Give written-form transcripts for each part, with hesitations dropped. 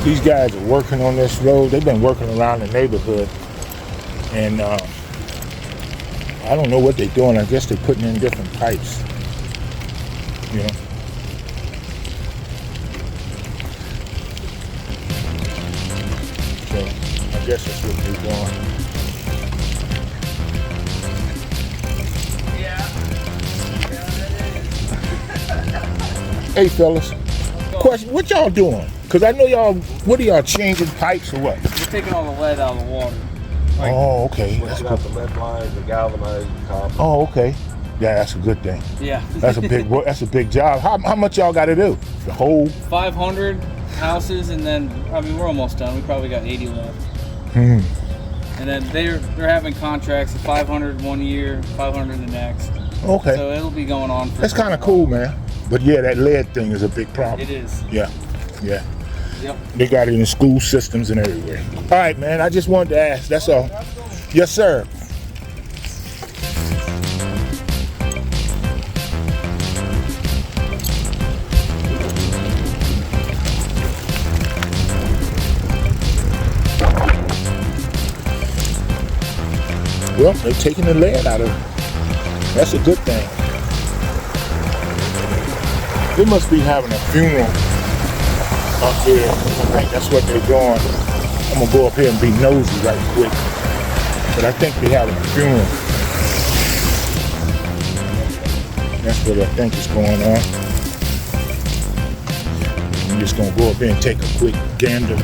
These guys are working on this road. They've been working around the neighborhood, and I don't know what they're doing. I guess they're putting in different pipes. You know. So I guess that's what they're doing. Hey fellas, question, what y'all doing? Cause I know y'all, what are y'all changing pipes or what? We're taking all the lead out of the water. Oh, okay. That's got the lead lines, the galvanized copper. Oh, okay. Yeah, that's a good thing. Yeah. That's a big work. That's a big job. How much y'all got to do? The whole 500 houses, and then I mean we're almost done. We probably got 80 left. Hmm. And then they're having contracts of 500 one year, 500 the next. Okay. So it'll be going on. That's kind of cool, man. But yeah, that lead thing is a big problem. It is. Yeah. Yeah. Yep. They got it in school systems and everywhere. All right, man. I just wanted to ask. That's all. Yes, sir. Well, they're taking the lead out of it. That's a good thing. They must be having a funeral up there. I think that's what they're doing. I'm gonna go up here and be nosy right quick. But I think they're having a funeral. That's what I think is going on. I'm just gonna go up there and take a quick gander.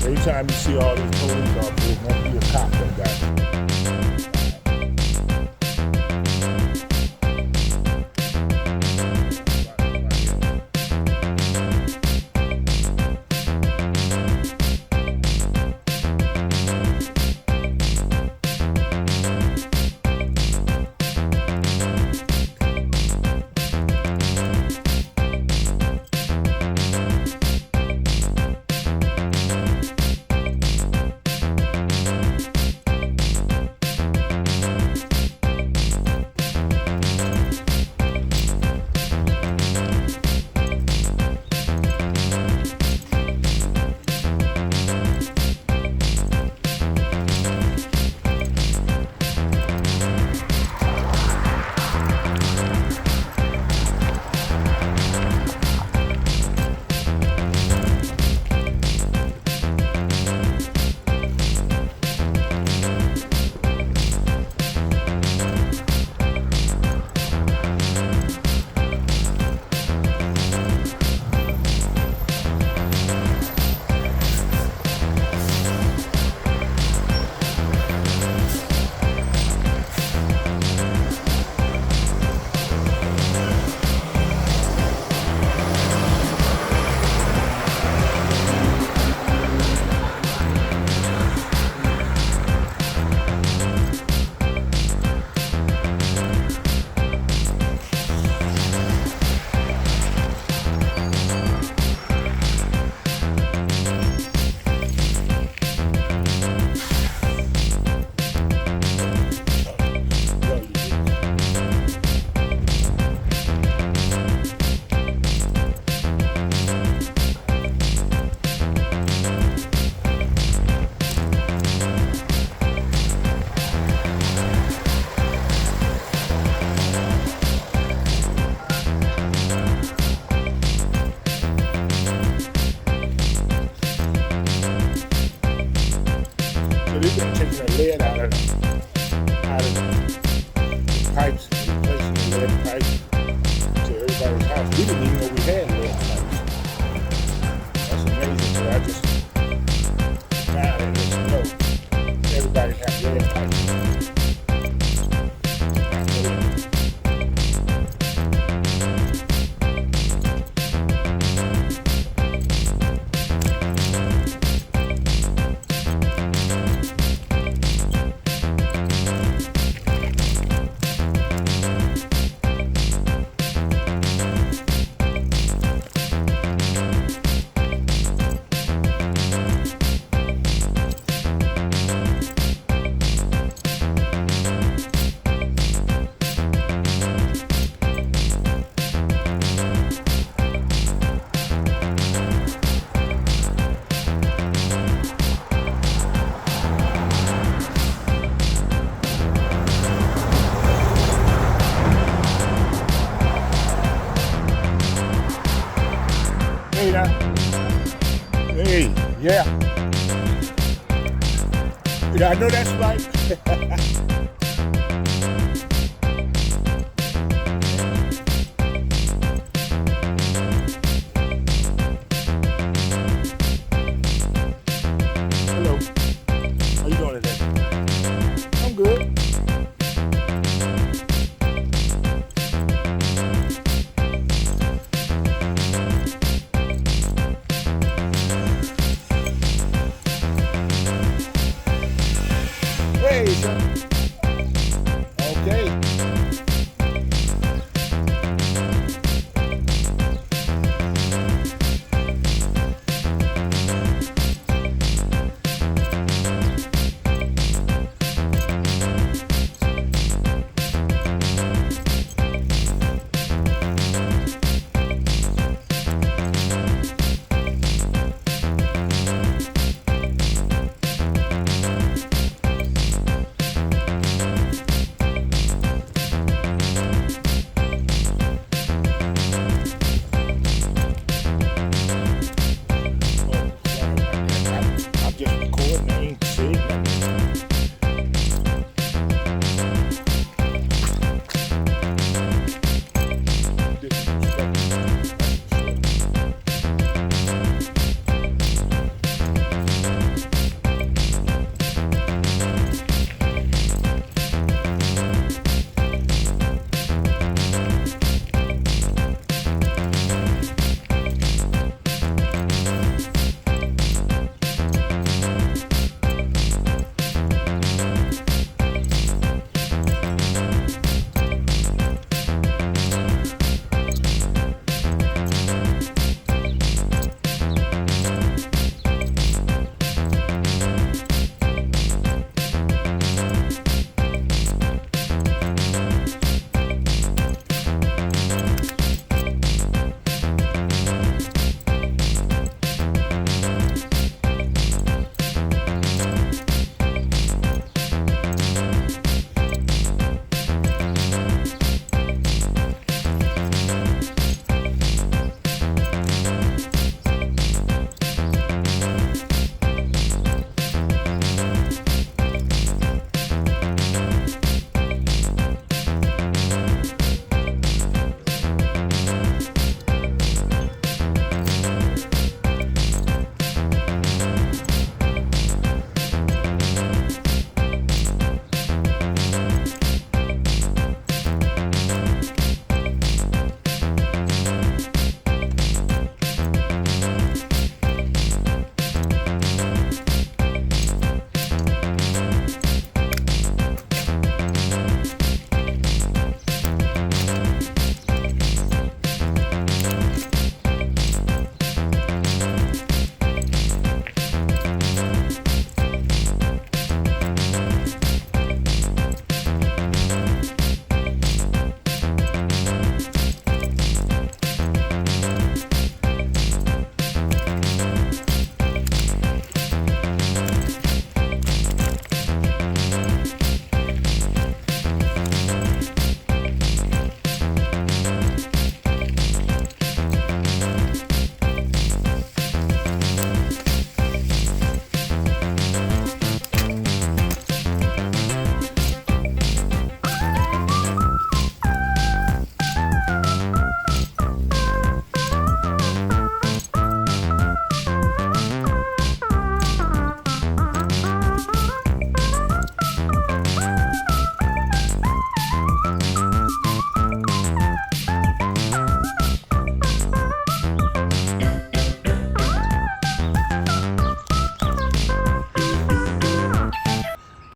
Every time you see all these police officers, must be a cop that got it. Okay now. Hey, yeah. Yeah, I know that's right.